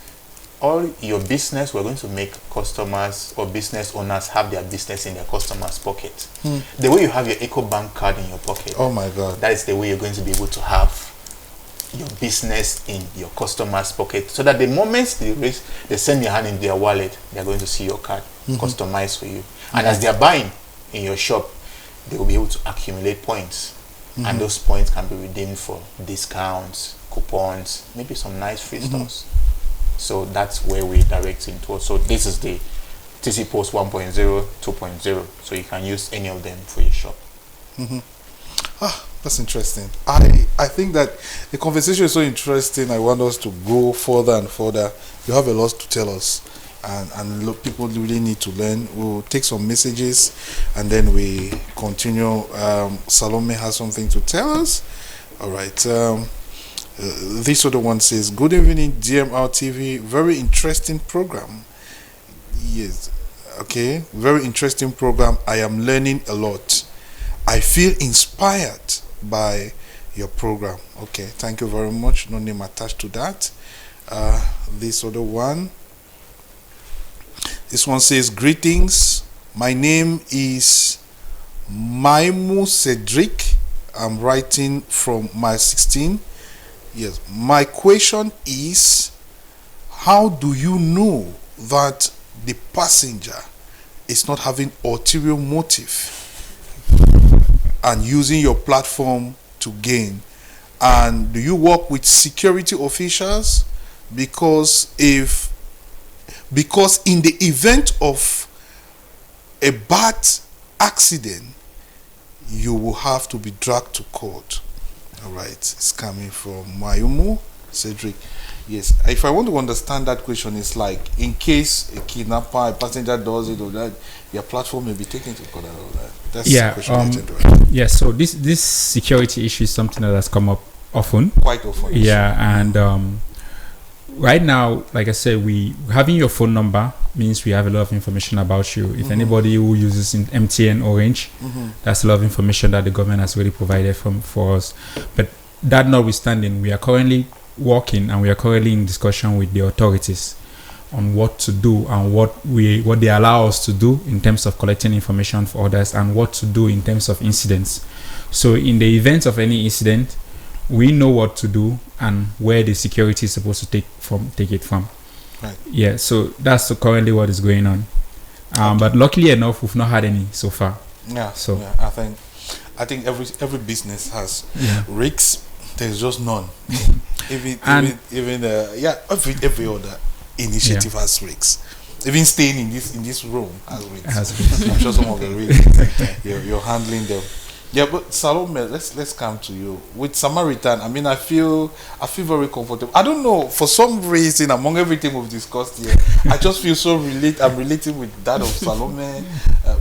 all your business, we're going to make customers or business owners have their business in their customers' pocket. The way you have your EcoBank card in your pocket, Oh my God. that is the way you're going to be able to have your business in your customer's pocket, so that the moment they send your hand in their wallet, they're going to see your card customized for you. And as they're buying in your shop, they will be able to accumulate points. And those points can be redeemed for discounts, coupons, maybe some nice free stuff. So that's where we're directing towards. So this is the TC Post 1.0, 2.0. So you can use any of them for your shop. That's interesting. I think that the conversation is so interesting. I want us to go further and further. You have a lot to tell us, and look, people really need to learn. We'll take some messages and then we continue. Salome has something to tell us. All right. This other one says, "Good evening, DMR TV. Very interesting program." Yes. Okay. Very interesting program. I am learning a lot. I feel inspired by your program. Okay, thank you very much. No name attached to that. This other one. This one says, "Greetings. My name is Maimu Cedric. I'm writing from my 16. Yes. My question is, how do you know that the passenger is not having ulterior motive and using your platform to gain? And do you work with security officials? Because in the event of a bad accident, you will have to be dragged to court." All right, it's coming from Mayumu Cedric. Yes, if I want to understand that question, it's like in case a kidnapper, a passenger does it or that, your platform may be taken to court and all that. That's the question. Yeah, so this security issue is something that has come up often. Quite often. Yeah, and right now, like I said, having your phone number means we have a lot of information about you. If anybody who uses MTN Orange, that's a lot of information that the government has already provided for us. But that notwithstanding, we are currently working and we are currently in discussion with the authorities on what to do and what they allow us to do in terms of collecting information for others and what to do in terms of incidents. So in the event of any incident, we know what to do and where the security is supposed to take it from. Right. Yeah, so that's currently what is going on. But luckily enough, we've not had any so far. Yeah. So yeah, I think every business has risks. There's just none. Every other initiative has risks. Even staying in this room has risks. I'm sure some of the risks you're handling them. Yeah, but Salome, let's come to you with Samaritan. I mean, I feel very comfortable. I don't know, for some reason, among everything we've discussed here, I just feel so I'm relating with that of Salome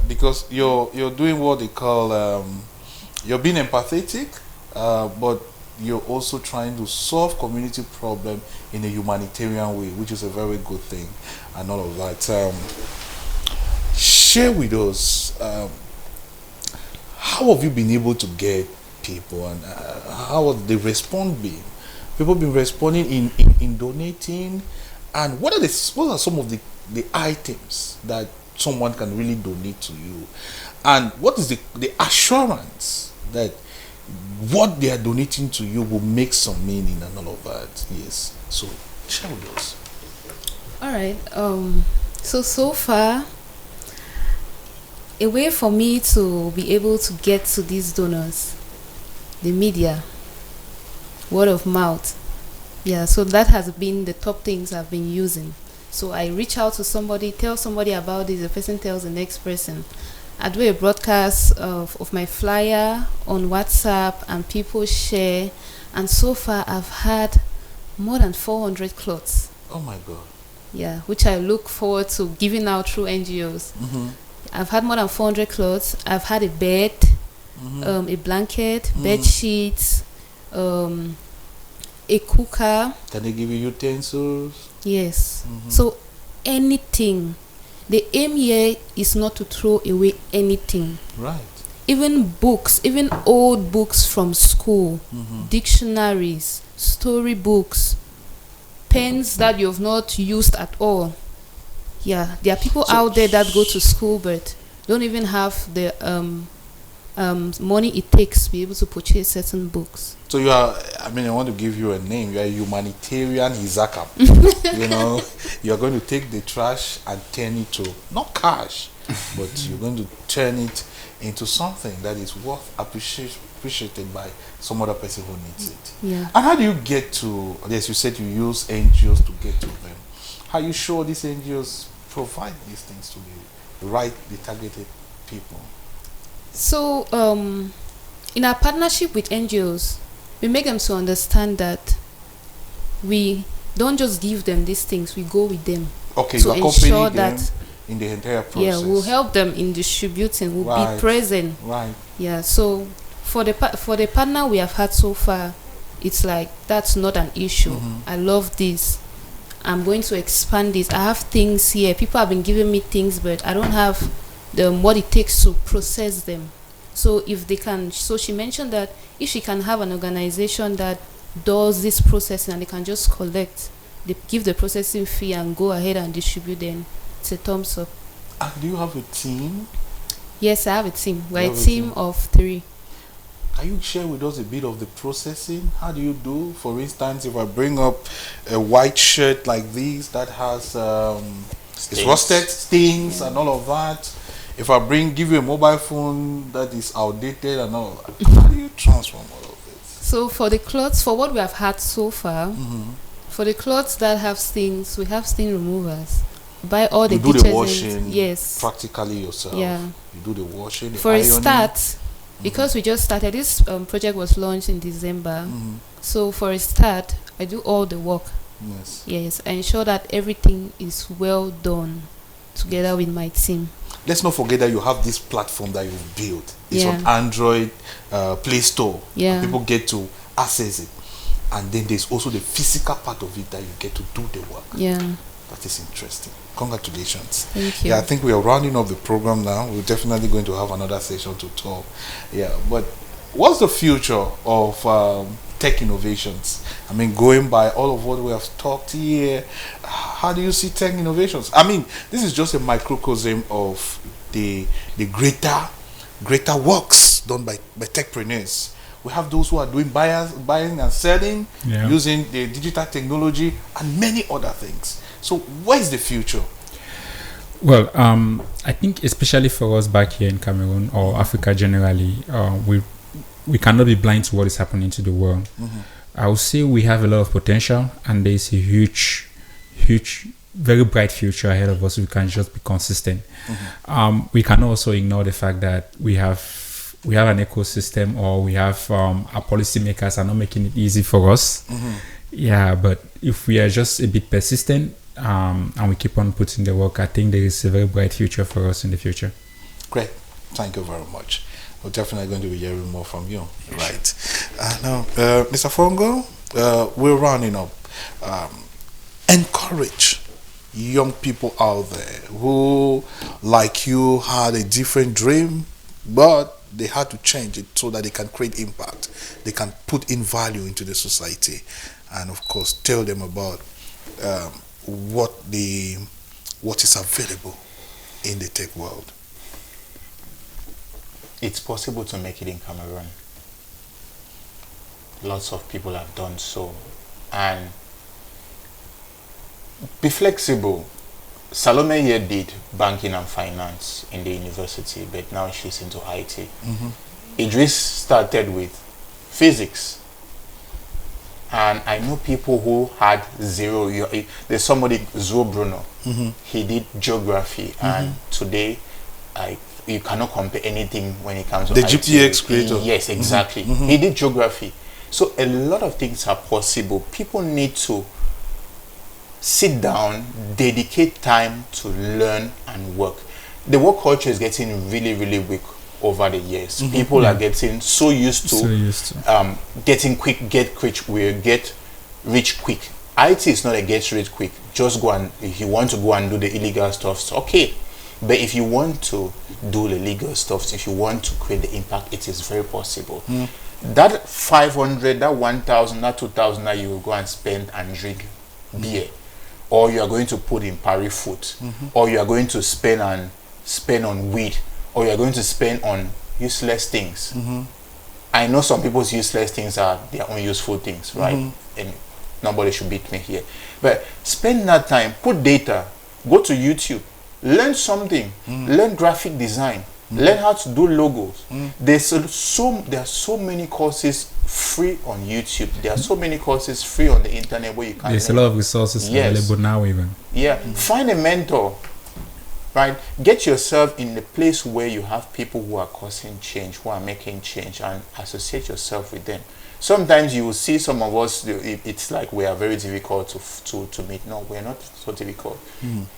because you're doing what they call you're being empathetic, but you're also trying to solve community problem in a humanitarian way, which is a very good thing, and all of that. Share with us. How have you been able to get people, and how have the response been? People been responding in donating, and what are some of the items that someone can really donate to you, and what is the assurance that what they are donating to you will make some meaning and all of that? Yes, so share with us. All right. So far, a way for me to be able to get to these donors, the media, word of mouth. Yeah, so that has been the top things I've been using. So I reach out to somebody, tell somebody about this, the person tells the next person. I do a broadcast of my flyer on WhatsApp and people share, And so far, I've had more than 400 clothes. Oh my God. Yeah, which I look forward to giving out through NGOs. I've had more than 400 clothes. I've had a bed, a blanket, bed sheets, a cooker. Can they give you utensils? Yes. So anything. The aim here is not to throw away anything. Right. Even books, even old books from school, dictionaries, storybooks, pens that you've not used at all. Yeah, there are people out there that go to school but don't even have the money it takes to be able to purchase certain books. So you are, I mean, I want to give you a name. You are a humanitarian Hizaka. You know, you are going to take the trash and turn it to, not cash, but you're going to turn it into something that is worth appreciated by some other person who needs it. Yeah. And how do you get to, yes, you said you use NGOs to get to them. How are you sure these NGOs provide these things to the targeted people? So, in our partnership with NGOs, we make them to understand that we don't just give them these things, we go with them. Okay, to you ensure accompany them that in the entire process. Yeah, we'll help them in distributing, we'll be present. Right. Yeah, so for the partner we have had so far, it's like, that's not an issue. I love this. I'm going to expand this. I have things here. People have been giving me things, but I don't have what it takes to process them. So if they can, so she mentioned that if she can have an organization that does this processing and they can just collect, they give the processing fee and go ahead and distribute, then it's a thumbs up. And do you have a team? Yes, I have a team. We're a team of 3. Can you share with us a bit of the processing? How do you do? For instance, if I bring up a white shirt like this that has it's rusted, stains and all of that. If I give you a mobile phone that is outdated and all of that, how do you transform all of this? So for the clothes, for what we have had so far, for the clothes that have stains, we have stain removers. Buy all the detergent. You do the washing, yes, practically yourself. Yeah. You do the washing, the for ironing. a start, because we just started, this project was launched in December. So for a start, I do all the work. Yes. Yes, I ensure that everything is well done together with my team. Let's not forget that you have this platform that you've built. It's Yeah. on Android Play Store. Yeah. People get to access it. And then there's also the physical part of it that you get to do the work. Yeah. That is interesting. Congratulations. Thank you. Yeah, I think we are rounding up the program now. We're definitely going to have another session to talk. Yeah, but what's the future of tech innovations? I mean, going by all of what we have talked here, how do you see tech innovations? I mean, this is just a microcosm of the greater works done by techpreneurs. We have those who are doing buying and selling, using the digital technology and many other things. So where's the future? Well, I think especially for us back here in Cameroon or Africa generally, we cannot be blind to what is happening to the world. I would say we have a lot of potential and there's a huge, very bright future ahead of us. We can just be consistent. We can also ignore the fact that we have an ecosystem, or we have our policymakers are not making it easy for us. Yeah, but if we are just a bit persistent and we keep on putting the work, I think there is a very bright future for us in the future. Great. Thank you very much. We're definitely going to be hearing more from you. Right. Now, Mr. Fongo, we're rounding up. Encourage young people out there who, like you, had a different dream, but they had to change it so that they can create impact. They can put in value into the society. And of course, tell them about what is available in the tech world. It's possible to make it in Cameroon. Lots of people have done so. And be flexible. Salome here did banking and finance in the university, but now she's into IT. Idris started with physics. And I know people who had 0. There's somebody, Zoe Bruno. He did geography, and today, you cannot compare anything when it comes to the IT. GPX creator. Yes, exactly. He did geography. So a lot of things are possible. People need to sit down, dedicate time to learn and work. The work culture is getting really, really weak over the years. People are getting so used to getting quick, get rich quick. IT is not a get rich quick. Just go and, if you want to go and do the illegal stuff, it's okay. But if you want to do the legal stuff, if you want to create the impact, it is very possible. That 500, that 1,000, that 2,000 that you will go and spend and drink beer, or you are going to put in Paris food, or you are going to spend on weed, or you are going to spend on useless things. I know some people's useless things are their own useful things, right? And nobody should beat me here. But spend that time, put data, go to YouTube, learn something, learn graphic design, learn how to do logos. There are so many courses free on YouTube. There are so many courses free on the internet where you can There's learn. a lot of resources available now even. Yeah, find a mentor, right? Get yourself in the place where you have people who are causing change, who are making change, and associate yourself with them. Sometimes you will see some of us, it's like we are very difficult to meet. No, we're not so difficult.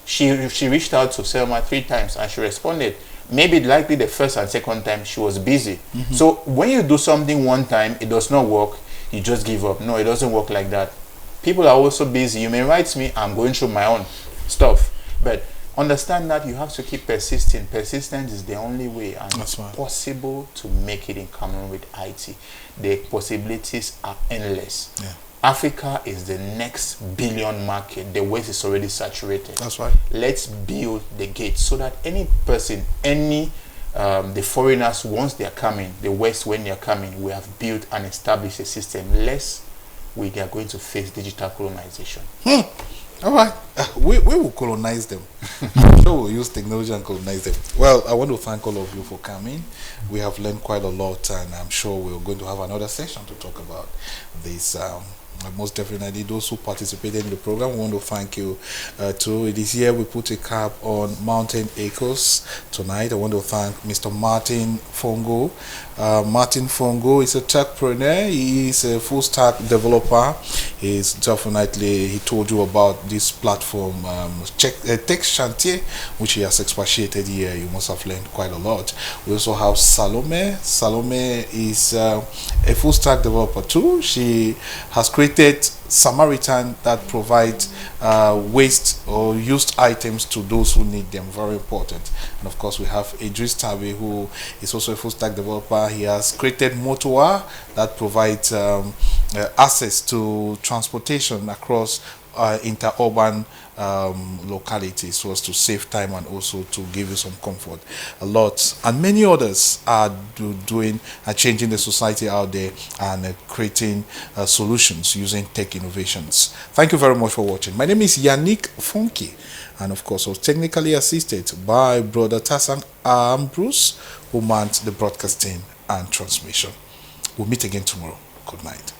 She reached out to Selma 3 times and she responded. Maybe likely the first and second time she was busy. So when you do something one time, it does not work, you just give up. No, it doesn't work like that. People are also busy. You may write me, I'm going through my own stuff. But understand that you have to keep persisting. Persistence is the only way, and it's possible to make it in Cameroon with IT. The possibilities are endless. Africa is the next billion market. The West is already saturated. That's right. Let's build the gate so that any person, the foreigners, once they are coming, the West, when they are coming, we have built and established a system. Less we are going to face digital colonization. All right, we will colonize them. I'm sure we'll use technology and colonize them. Well, I want to thank all of you for coming. We have learned quite a lot, and I'm sure we're going to have another session to talk about this. Most definitely, those who participated in the program, we want to thank you too. It is here we put a cap on Mountain Acres tonight. I want to thank Mr. Martin Fongo. Martin Fongo is a techpreneur. He is a full stack developer. He told you about this platform, Tech Chantier, which he has expatiated here. You must have learned quite a lot. We also have Salome. Salome is a full stack developer too. She has created Samaritan that provides waste or used items to those who need them. Very important. And of course, we have Idris Tabi, who is also a full stack developer. He has created Motoa that provides access to transportation across interurban localities, so as to save time and also to give you some comfort. A lot and many others are changing the society out there and creating solutions using tech innovations. Thank you very much for watching. My name is Yannick Funky, and of course I was technically assisted by brother Tassan Bruce, who manned the broadcasting and transmission. We'll meet again tomorrow. Good night.